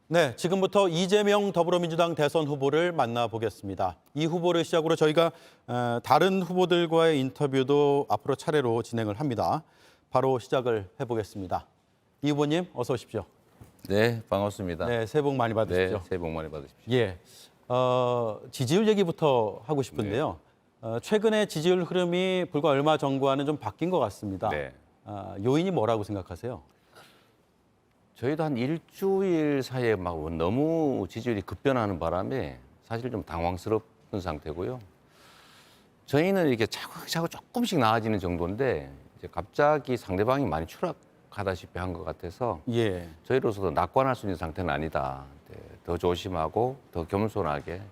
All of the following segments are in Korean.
네, 지금부터 이재명 더불어민주당 대선 후보를 만나보겠습니다. 이 후보를 시작으로 저희가 다른 후보들과의 인터뷰도 앞으로 차례로 진행을 합니다. 바로 시작을 해보겠습니다. 이 후보님, 어서 오십시오. 네, 반갑습니다. 네, 새해 복 많이 받으십시오. 네, 새해 복 많이 받으십시오. 예, 지지율 얘기부터 하고 싶은데요. 최근에 지지율 흐름이 불과 얼마 전과는 좀 바뀐 것 같습니다. 네. 요인이 뭐라고 생각하세요? 저희도 한 일주일 사이에 막 너무 지지율이 급변하는 바람에 사실 좀 당황스럽은 상태고요. 저희는 이렇게 차곡차곡 조금씩 나아지는 정도인데 이제 갑자기 상대방이 많이 추락하다시피 한 것 같아서 예, 저희로서도 낙관할 수 있는 상태는 아니다. 네, 더 조심하고 더 겸손하게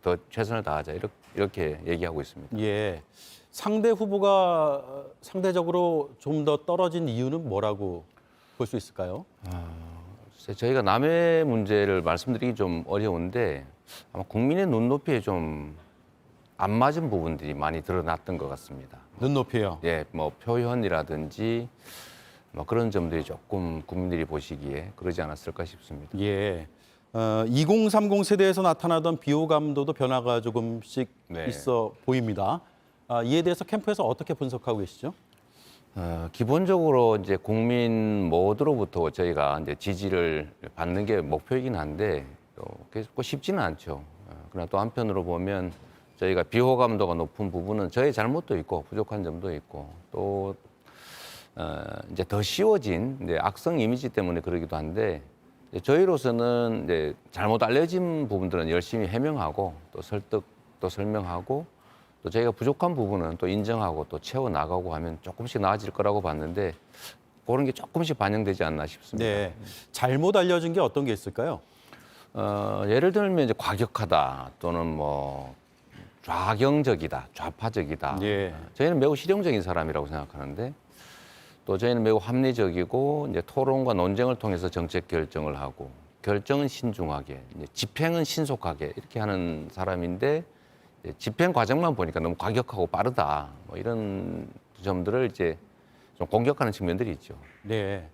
더 최선을 다하자 이렇게 얘기하고 있습니다. 예. 상대 후보가 상대적으로 좀 더 떨어진 이유는 뭐라고 볼 수 있을까요? 글쎄, 저희가 남의 문제를 말씀드리기 좀 어려운데 아마 국민의 눈높이에 좀 안 맞은 부분들이 많이 드러났던 것 같습니다. 눈높이요. 예, 뭐 표현이라든지 뭐 그런 점들이 조금 국민들이 보시기에 그러지 않았을까 싶습니다. 예. 2030 세대에서 나타나던 비호감도도 변화가 조금씩 네. 있어 보입니다. 이에 대해서 캠프에서 어떻게 분석하고 계시죠? 기본적으로 이제 국민 모두로부터 저희가 이제 지지를 받는 게 목표이긴 한데 그게 꼭 쉽지는 않죠. 그러나 또 한편으로 보면 저희가 비호감도가 높은 부분은 저희 잘못도 있고 부족한 점도 있고 또 이제 더 쉬워진 이제 악성 이미지 때문에 그러기도 한데 이제 저희로서는 이제 잘못 알려진 부분들은 열심히 해명하고 또 설득 또 설명하고 또 저희가 부족한 부분은 또 인정하고 또 채워 나가고 하면 조금씩 나아질 거라고 봤는데 그런 게 조금씩 반영되지 않나 싶습니다. 네. 잘못 알려진 게 어떤 게 있을까요? 예를 들면 이제 과격하다 또는 뭐 좌경적이다, 좌파적이다. 예. 저희는 매우 실용적인 사람이라고 생각하는데 또 저희는 매우 합리적이고 이제 토론과 논쟁을 통해서 정책 결정을 하고 결정은 신중하게, 이제 집행은 신속하게 이렇게 하는 사람인데 집행 과정만 보니까 너무 과격하고 빠르다. 뭐 이런 점들을 이제 좀 공격하는 측면들이 있죠. 네.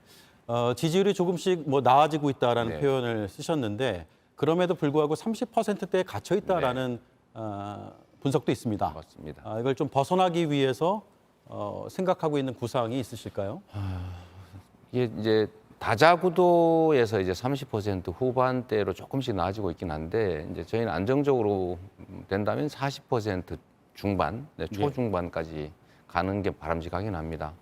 지지율이 조금씩 뭐 나아지고 있다라는 네. 표현을 쓰셨는데 그럼에도 불구하고 30%대에 갇혀 있다라는 분석도 있습니다. 맞습니다. 이걸 좀 벗어나기 위해서 생각하고 있는 구상이 있으실까요? 이게 이제 다자구도에서 이제 30% 후반대로 조금씩 나아지고 있긴 한데 이제 저희는 안정적으로 된다면 40% 중반, 네, 초중반까지 가는 게 바람직하긴 합니다.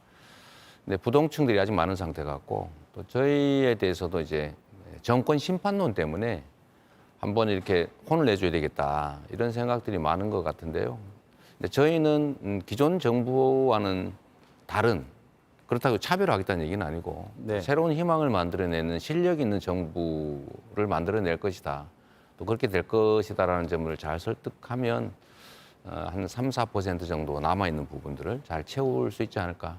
근데 부동층들이 아직 많은 상태 같고 또 저희에 대해서도 이제 정권 심판론 때문에 한번 이렇게 혼을 내줘야 되겠다 이런 생각들이 많은 것 같은데요. 근데 저희는 기존 정부와는 다른 그렇다고 차별하겠다는 얘기는 아니고 네. 새로운 희망을 만들어내는 실력 있는 정부를 만들어낼 것이다. 또 그렇게 될 것이다라는 점을 잘 설득하면 한 3, 4% 정도 남아있는 부분들을 잘 채울 수 있지 않을까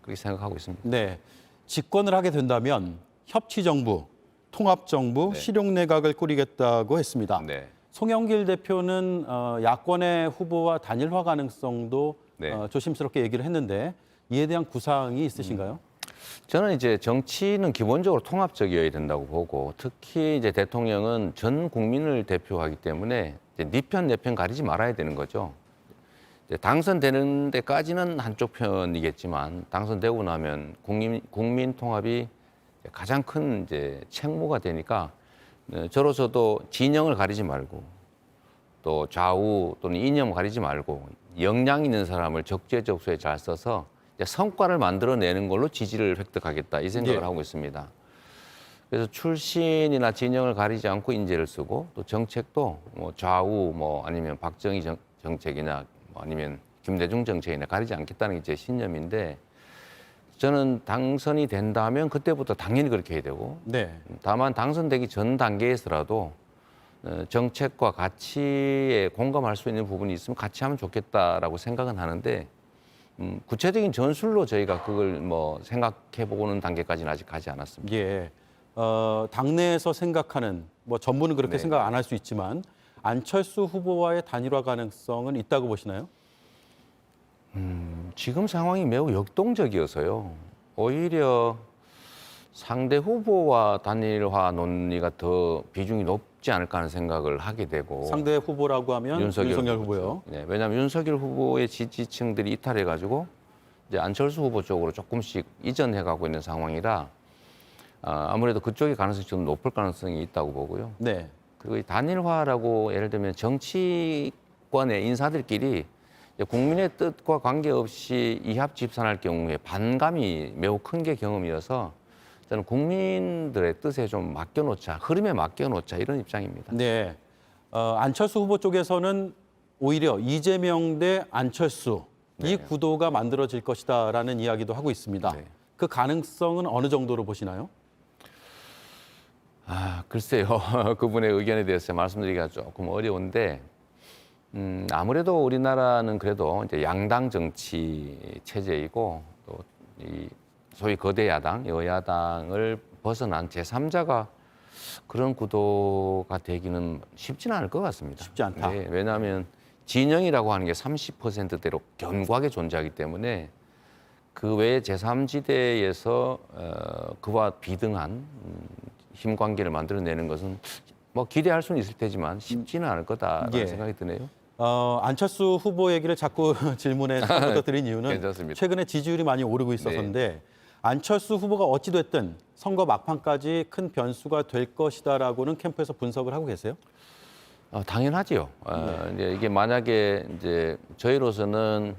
그렇게 생각하고 있습니다. 네. 집권을 하게 된다면 협치정부, 통합정부, 네. 실용내각을 꾸리겠다고 했습니다. 네. 송영길 대표는 야권의 후보와 단일화 가능성도 네. 조심스럽게 얘기를 했는데 이에 대한 구상이 있으신가요? 저는 이제 정치는 기본적으로 통합적이어야 된다고 보고 특히 이제 대통령은 전 국민을 대표하기 때문에 이제 네 편 내 편 가리지 말아야 되는 거죠. 이제 당선되는 데까지는 한쪽 편이겠지만 당선되고 나면 국민 통합이 가장 큰 이제 책무가 되니까 저로서도 진영을 가리지 말고 또 좌우 또는 이념 가리지 말고 역량 있는 사람을 적재적소에 잘 써서 이제 성과를 만들어내는 걸로 지지를 획득하겠다 이 생각을 예. 하고 있습니다. 그래서 출신이나 진영을 가리지 않고 인재를 쓰고 또 정책도 뭐 좌우 뭐 아니면 박정희 정책이나 뭐 아니면 김대중 정책이나 가리지 않겠다는 게 제 신념인데 저는 당선이 된다면 그때부터 당연히 그렇게 해야 되고 네. 다만 당선되기 전 단계에서라도 정책과 가치에 공감할 수 있는 부분이 있으면 같이 하면 좋겠다라고 생각은 하는데 구체적인 전술로 저희가 그걸 뭐 생각해 보는 단계까지는 아직 가지 않았습니다. 예. 당내에서 생각하는 뭐 전부는 그렇게 네. 생각 안 할 수 있지만 안철수 후보와의 단일화 가능성은 있다고 보시나요? 지금 상황이 매우 역동적이어서요. 오히려 상대 후보와 단일화 논의가 더 비중이 높지 않을까 하는 생각을 하게 되고 상대 후보라고 하면 윤석열 후보요. 네, 왜냐하면 윤석열 후보의 지지층들이 이탈해가지고 이제 안철수 후보 쪽으로 조금씩 이전해가고 있는 상황이라 아무래도 그쪽의 가능성이 좀 높을 가능성이 있다고 보고요. 네. 그리고 이 단일화라고 예를 들면 정치권의 인사들끼리 이제 국민의 뜻과 관계없이 이합 집산할 경우에 반감이 매우 큰 게 경험이어서 저는 국민들의 뜻에 좀 맡겨놓자, 흐름에 맡겨놓자 이런 입장입니다. 네. 안철수 후보 쪽에서는 오히려 이재명 대 안철수 이 네. 구도가 만들어질 것이다라는 이야기도 하고 있습니다. 네. 그 가능성은 어느 정도로 보시나요? 글쎄요. 그분의 의견에 대해서 말씀드리기가 조금 어려운데 아무래도 우리나라는 그래도 이제 양당 정치 체제이고 또 이 소위 거대 야당, 여야당을 벗어난 제3자가 그런 구도가 되기는 쉽지는 않을 것 같습니다. 쉽지 않다. 네, 왜냐하면 진영이라고 하는 게 30%대로 견고하게 존재하기 때문에 그 외에 제3지대에서 그와 비등한 힘 관계를 만들어내는 것은 뭐 기대할 수는 있을 테지만 쉽지는 않을 거다라는 예. 생각이 드네요. 안철수 후보 얘기를 자꾸 질문에 선뜻 드린 이유는 괜찮습니다. 최근에 지지율이 많이 오르고 있어서인데 안철수 후보가 어찌됐든 선거 막판까지 큰 변수가 될 것이다라고는 캠프에서 분석을 하고 계세요? 당연하지요. 이제 이게 만약에 이제 저희로서는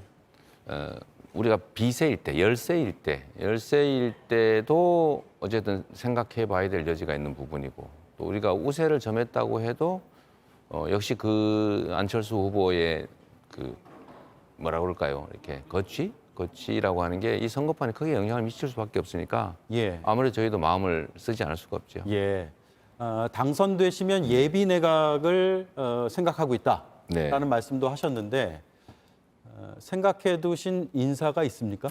우리가 비세일 때, 열세일 때도 어쨌든 생각해 봐야 될 여지가 있는 부분이고 또 우리가 우세를 점했다고 해도 역시 그 안철수 후보의 그 뭐라 그럴까요? 이렇게 거취라고 하는 게 이 선거판에 크게 영향을 미칠 수밖에 없으니까 예. 아무래도 저희도 마음을 쓰지 않을 수가 없죠. 예. 당선되시면 예비 내각을 생각하고 있다라는 네. 말씀도 하셨는데 생각해 두신 인사가 있습니까?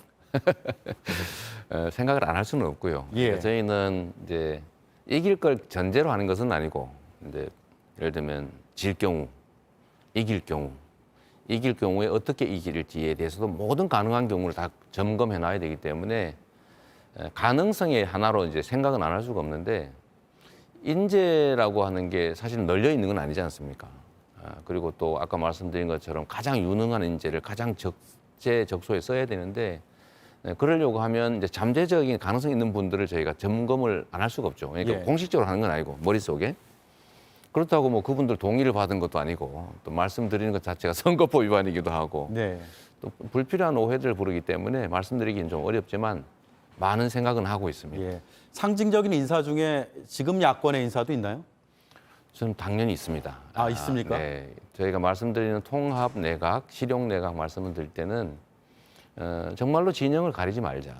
생각을 안 할 수는 없고요. 예. 그러니까 저희는 이제 이길 걸 전제로 하는 것은 아니고 이제 예를 들면 질 경우, 이길 경우에 어떻게 이길지에 대해서도 모든 가능한 경우를 다 점검해 놔야 되기 때문에 가능성의 하나로 이제 생각은 안 할 수가 없는데 인재라고 하는 게 사실 널려 있는 건 아니지 않습니까? 그리고 또 아까 말씀드린 것처럼 가장 유능한 인재를 가장 적재적소에 써야 되는데 그러려고 하면 이제 잠재적인 가능성 있는 분들을 저희가 점검을 안 할 수가 없죠. 그러니까 예. 공식적으로 하는 건 아니고 머릿속에. 그렇다고 뭐 그분들 동의를 받은 것도 아니고 또 말씀드리는 것 자체가 선거법 위반이기도 하고 네. 또 불필요한 오해들을 부르기 때문에 말씀드리기는 좀 어렵지만 많은 생각은 하고 있습니다. 예. 상징적인 인사 중에 지금 야권의 인사도 있나요? 저는 당연히 있습니다. 있습니까? 네. 저희가 말씀드리는 통합 내각, 실용 내각 말씀을 드릴 때는 정말로 진영을 가리지 말자.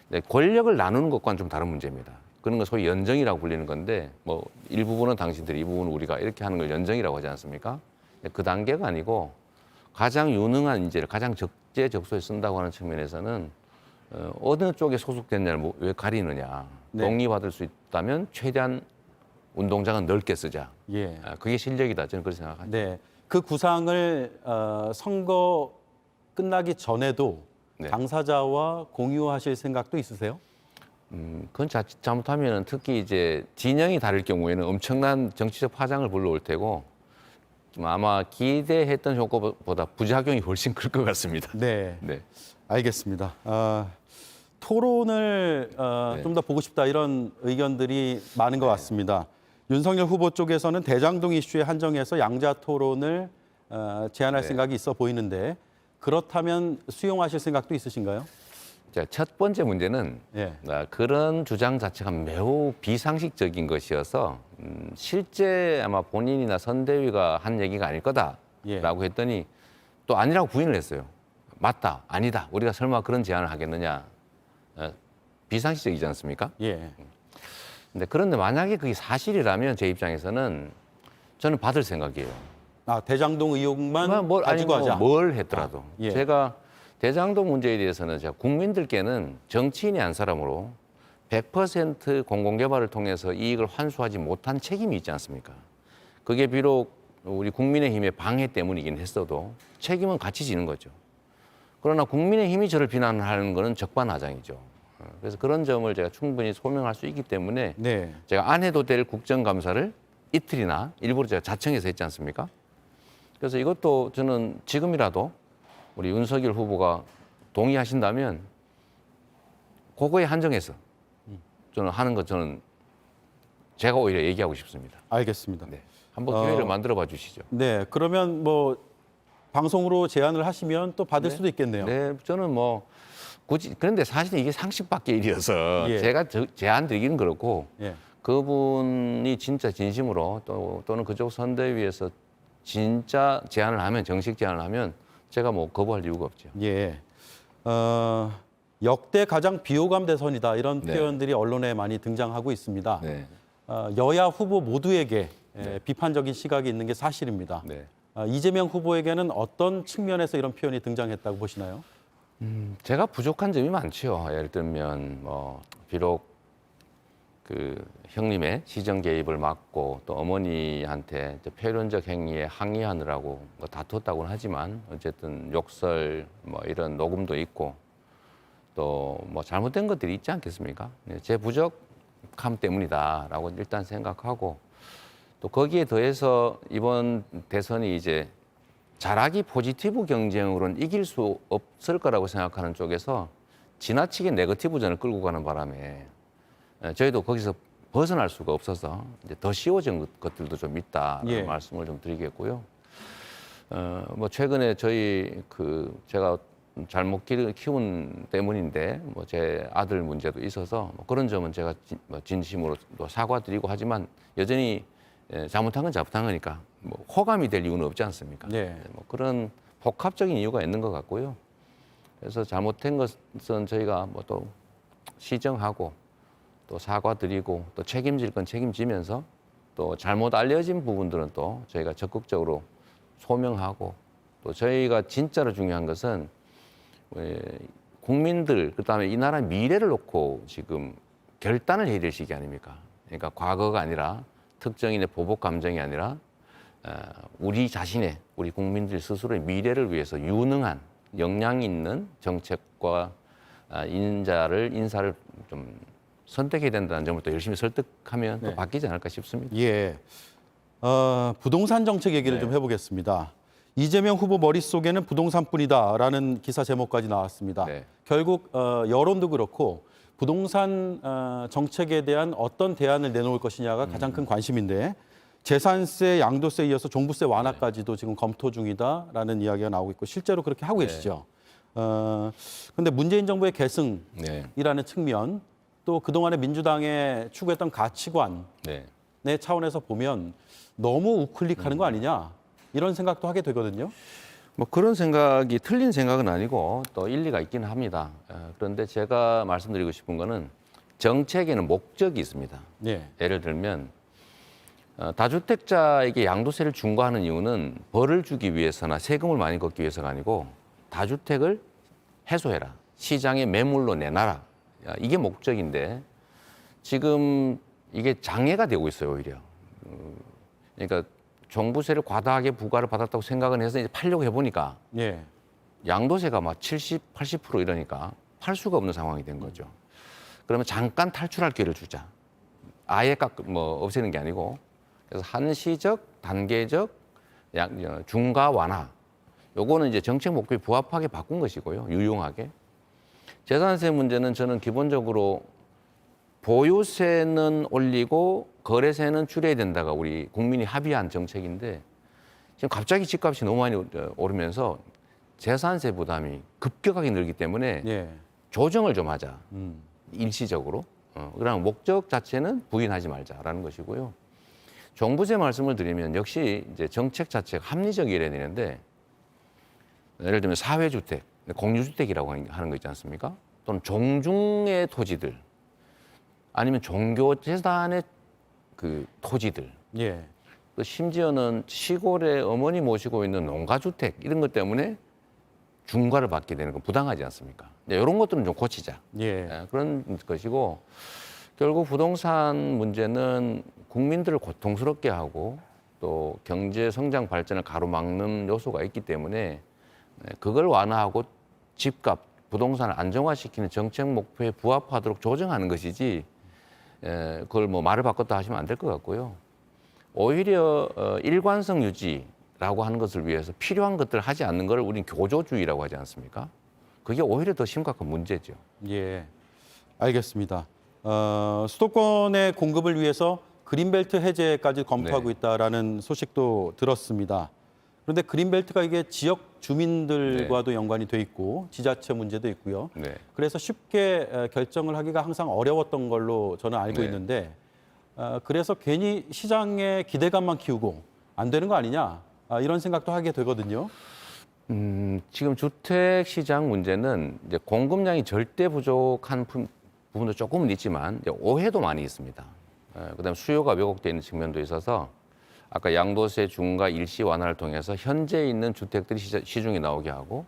네, 권력을 나누는 것과는 좀 다른 문제입니다. 그런 건 소위 연정이라고 불리는 건데 뭐 일부분은 당신들이, 일부분은 우리가 이렇게 하는 걸 연정이라고 하지 않습니까? 그 단계가 아니고 가장 유능한 인재를 가장 적재적소에 쓴다고 하는 측면에서는 어느 쪽에 소속됐냐를 왜 가리느냐. 네. 동의받을 수 있다면 최대한 운동장은 넓게 쓰자. 예. 그게 실력이다. 저는 그렇게 생각합니다. 네. 그 구상을 선거 끝나기 전에도 네. 당사자와 공유하실 생각도 있으세요? 그건 자칫 잘못하면 특히 이제 진영이 다를 경우에는 엄청난 정치적 파장을 불러올 테고 좀 아마 기대했던 효과보다 부작용이 훨씬 클 것 같습니다. 네. 네. 알겠습니다. 토론을 네. 좀 더 보고 싶다 이런 의견들이 많은 것 같습니다. 윤석열 후보 쪽에서는 대장동 이슈에 한정해서 양자 토론을 제안할 네. 생각이 있어 보이는데 그렇다면 수용하실 생각도 있으신가요? 자, 첫 번째 문제는 예. 그런 주장 자체가 매우 비상식적인 것이어서 실제 아마 본인이나 선대위가 한 얘기가 아닐 거다라고 했더니 또 아니라고 부인을 했어요. 맞다, 아니다. 우리가 설마 그런 제안을 하겠느냐. 비상식적이지 않습니까? 예. 그런데 만약에 그게 사실이라면 제 입장에서는 저는 받을 생각이에요. 대장동 의혹만 가지고 하자. 뭘 했더라도. 예. 제가 대장동 문제에 대해서는 제가 국민들께는 정치인이 한 사람으로 100% 공공개발을 통해서 이익을 환수하지 못한 책임이 있지 않습니까? 그게 비록 우리 국민의힘의 방해 때문이긴 했어도 책임은 같이 지는 거죠. 그러나 국민의힘이 저를 비난하는 것은 적반하장이죠. 그래서 그런 점을 제가 충분히 소명할 수 있기 때문에 네. 제가 안 해도 될 국정감사를 이틀이나 일부러 제가 자청해서 했지 않습니까? 그래서 이것도 저는 지금이라도 우리 윤석열 후보가 동의하신다면 그거에 한정해서 저는 하는 것 저는 제가 오히려 얘기하고 싶습니다. 알겠습니다. 네. 한번 기회를 만들어 봐 주시죠. 네, 그러면 뭐 방송으로 제안을 하시면 또 받을 네. 수도 있겠네요. 네, 저는 뭐 굳이 그런데 사실은 이게 상식 밖의 일이어서 예. 제가 제안 드리기는 그렇고 예. 그분이 진짜 진심으로 또는 그쪽 선대위에서 진짜 제안을 하면 정식 제안을 하면 제가 뭐 거부할 이유가 없죠. 예. 역대 가장 비호감 대선이다 이런 네. 표현들이 언론에 많이 등장하고 있습니다. 네. 여야 후보 모두에게 비판적인 시각이 있는 게 사실입니다. 네. 이재명 후보에게는 어떤 측면에서 이런 표현이 등장했다고 보시나요? 제가 부족한 점이 많죠. 예를 들면 뭐 비록 그 형님의 시정 개입을 막고 또 어머니한테 표현적 행위에 항의하느라고 뭐 다퉜다고는 하지만 어쨌든 욕설 뭐 이런 녹음도 있고 또 뭐 잘못된 것들이 있지 않겠습니까? 제 부족함 때문이다라고 일단 생각하고 또 거기에 더해서 이번 대선이 이제 잘하기 포지티브 경쟁으로는 이길 수 없을 거라고 생각하는 쪽에서 지나치게 네거티브전을 끌고 가는 바람에 저희도 거기서 벗어날 수가 없어서 이제 더 쉬워진 것들도 좀 있다라는 예. 말씀을 좀 드리겠고요. 뭐 최근에 저희 제가 잘못 키운 때문인데 뭐 제 아들 문제도 있어서 뭐 그런 점은 제가 진심으로 또 사과드리고 하지만 여전히 잘못한 건 잘못한 거니까 뭐 호감이 될 이유는 없지 않습니까? 네. 뭐 그런 복합적인 이유가 있는 것 같고요. 그래서 잘못된 것은 저희가 뭐 또 시정하고 또 사과드리고 또 책임질 건 책임지면서 또 잘못 알려진 부분들은 또 저희가 적극적으로 소명하고 또 저희가 진짜로 중요한 것은 국민들 그다음에 이 나라 미래를 놓고 지금 결단을 해야 될 시기 아닙니까? 그러니까 과거가 아니라 특정인의 보복 감정이 아니라 우리 자신의 우리 국민들 스스로의 미래를 위해서 유능한 역량 있는 정책과 인사를 좀 선택해야 된다는 점을 또 열심히 설득하면 또 바뀌지 않을까 싶습니다. 예. 부동산 정책 얘기를 네. 좀 해보겠습니다. 이재명 후보 머릿속에는 부동산뿐이다라는 기사 제목까지 나왔습니다. 네. 결국 여론도 그렇고 부동산 정책에 대한 어떤 대안을 내놓을 것이냐가 가장 큰 관심인데 재산세, 양도세에 이어서 종부세 완화까지도 지금 검토 중이다라는 이야기가 나오고 있고 실제로 그렇게 하고 계시죠. 그런데 문재인 정부의 계승이라는 네. 측면 또 그동안의 민주당의 추구했던 가치관의 네. 차원에서 보면 너무 우클릭하는 거 아니냐 이런 생각도 하게 되거든요. 뭐 그런 생각이 틀린 생각은 아니고 또 일리가 있기는 합니다. 그런데 제가 말씀드리고 싶은 거는 정책에는 목적이 있습니다. 예. 예를 들면 다주택자에게 양도세를 중과하는 이유는 벌을 주기 위해서나 세금을 많이 걷기 위해서가 아니고 다주택을 해소해라. 시장에 매물로 내놔라. 이게 목적인데 지금 이게 장애가 되고 있어요, 오히려. 그러니까 종부세를 과다하게 부과를 받았다고 생각은 해서 이제 팔려고 해보니까 예. 양도세가 막 70, 80% 이러니까 팔 수가 없는 상황이 된 거죠. 그러면 잠깐 탈출할 기회를 주자. 아예 없애는 게 아니고 그래서 한시적, 단계적 중과 완화. 요거는 이제 정책 목표에 부합하게 바꾼 것이고요. 유용하게. 재산세 문제는 저는 기본적으로 보유세는 올리고 거래세는 줄여야 된다가 우리 국민이 합의한 정책인데 지금 갑자기 집값이 너무 많이 오르면서 재산세 부담이 급격하게 늘기 때문에 예. 조정을 좀 하자. 일시적으로. 그러나 목적 자체는 부인하지 말자라는 것이고요. 종부세 말씀을 드리면 역시 이제 정책 자체가 합리적이어야 되는데 예를 들면 사회주택, 공유주택이라고 하는 거 있지 않습니까? 또는 종중의 토지들 아니면 종교재단의 그 토지들 예. 또 심지어는 시골에 어머니 모시고 있는 농가주택 이런 것 때문에 중과를 받게 되는 건 부당하지 않습니까? 이런 것들은 좀 고치자. 예. 그런 것이고 결국 부동산 문제는 국민들을 고통스럽게 하고 또 경제 성장 발전을 가로막는 요소가 있기 때문에 그걸 완화하고 집값 부동산을 안정화시키는 정책 목표에 부합하도록 조정하는 것이지 그걸 뭐 말을 바꿨다 하시면 안 될 것 같고요. 오히려 일관성 유지라고 하는 것을 위해서 필요한 것들을 하지 않는 걸 우리는 교조주의라고 하지 않습니까? 그게 오히려 더 심각한 문제죠. 예, 알겠습니다. 수도권의 공급을 위해서 그린벨트 해제까지 검토하고 네. 있다라는 소식도 들었습니다. 그런데 그린벨트가 이게 지역 주민들과도 연관이 돼 있고 지자체 문제도 있고요. 네. 그래서 쉽게 결정을 하기가 항상 어려웠던 걸로 저는 알고 네. 있는데 그래서 괜히 시장의 기대감만 키우고 안 되는 거 아니냐 이런 생각도 하게 되거든요. 지금 주택 시장 문제는 이제 공급량이 절대 부족한 부분도 조금은 있지만 이제 오해도 많이 있습니다. 그다음에 수요가 왜곡되어 있는 측면도 있어서 아까 양도세 중과 일시 완화를 통해서 현재 있는 주택들이 시중에 나오게 하고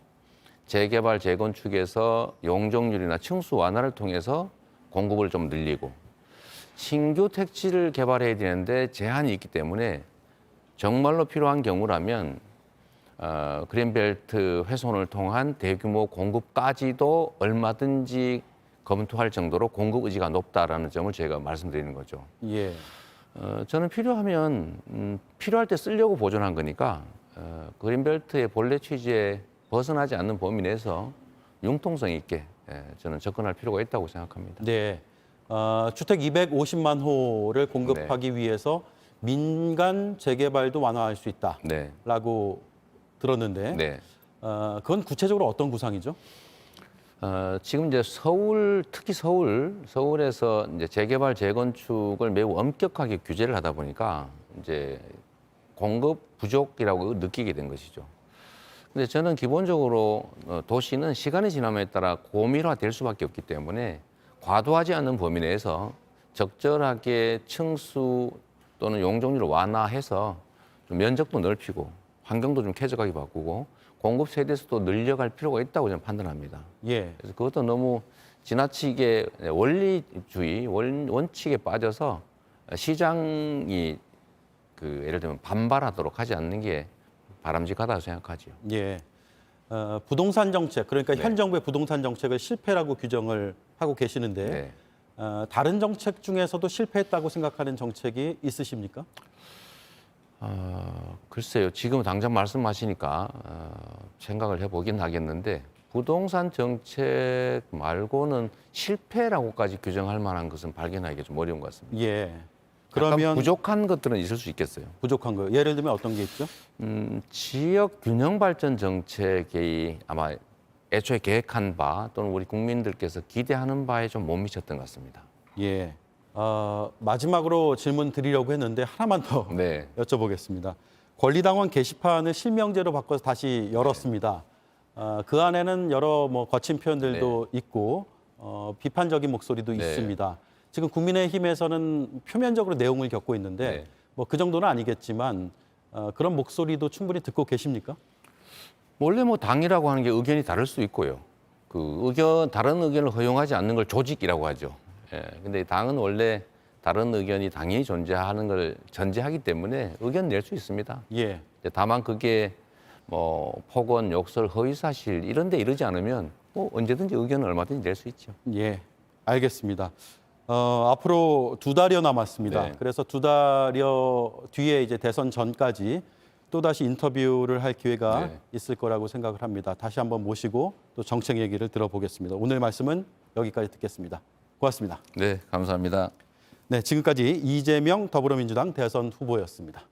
재개발 재건축에서 용적률이나 층수 완화를 통해서 공급을 좀 늘리고 신규 택지를 개발해야 되는데 제한이 있기 때문에 정말로 필요한 경우라면 그린벨트 훼손을 통한 대규모 공급까지도 얼마든지 검토할 정도로 공급 의지가 높다라는 점을 제가 말씀드리는 거죠. 예, 저는 필요하면 필요할 때 쓰려고 보존한 거니까 그린벨트의 본래 취지에 벗어나지 않는 범위 내에서 융통성 있게 저는 접근할 필요가 있다고 생각합니다. 네. 주택 250만 호를 공급하기 위해서 민간 재개발도 완화할 수 네. 있다라고 들었는데 네. 그건 구체적으로 어떤 구상이죠? 지금 이제 특히 서울에서 이제 재개발 재건축을 매우 엄격하게 규제를 하다 보니까 이제 공급 부족이라고 느끼게 된 것이죠. 근데 저는 기본적으로 도시는 시간이 지남에 따라 고밀화될 수밖에 없기 때문에 과도하지 않는 범위 내에서 적절하게 층수 또는 용적률을 완화해서 좀 면적도 넓히고 환경도 좀 쾌적하게 바꾸고 공급 세대수도 늘려갈 필요가 있다고 저는 판단합니다. 예, 그래서 그것도 너무 지나치게 원리주의, 원칙에 빠져서 시장이 예를 들면 반발하도록 하지 않는 게 바람직하다고 생각하죠. 예. 부동산 정책, 그러니까 네. 현 정부의 부동산 정책을 실패라고 규정을 하고 계시는데 네. 다른 정책 중에서도 실패했다고 생각하는 정책이 있으십니까? 글쎄요. 지금 당장 말씀하시니까 생각을 해보긴 하겠는데 부동산 정책 말고는 실패라고까지 규정할 만한 것은 발견하기가 좀 어려운 것 같습니다. 예. 그러면 그러면 부족한 것들은 있을 수 있겠어요. 부족한 거. 예를 들면 어떤 게 있죠? 지역 균형 발전 정책이 아마 애초에 계획한 바 또는 우리 국민들께서 기대하는 바에 좀 못 미쳤던 것 같습니다. 예. 마지막으로 질문 드리려고 했는데 하나만 더 네. 여쭤보겠습니다. 권리당원 게시판을 실명제로 바꿔서 다시 열었습니다. 그 안에는 여러 거친 표현들도 있고 비판적인 목소리도 네. 있습니다. 지금 국민의힘에서는 표면적으로 내용을 겪고 있는데 네. 그 정도는 아니겠지만 그런 목소리도 충분히 듣고 계십니까? 원래 당이라고 하는 게 의견이 다를 수 있고요. 다른 의견을 허용하지 않는 걸 조직이라고 하죠. 근데 당은 원래 다른 의견이 당연히 존재하는 걸 전제하기 때문에 의견 낼 수 있습니다. 예. 다만 그게 폭언, 욕설, 허위사실 이런 데 이르지 않으면 언제든지 의견을 얼마든지 낼 수 있죠. 예, 알겠습니다. 앞으로 2달여 남았습니다. 네. 그래서 2달여 뒤에 이제 대선 전까지 또다시 인터뷰를 할 기회가 네. 있을 거라고 생각을 합니다. 다시 한번 모시고 또 정책 얘기를 들어보겠습니다. 오늘 말씀은 여기까지 듣겠습니다. 고맙습니다. 네, 감사합니다. 네, 지금까지 이재명 더불어민주당 대선 후보였습니다.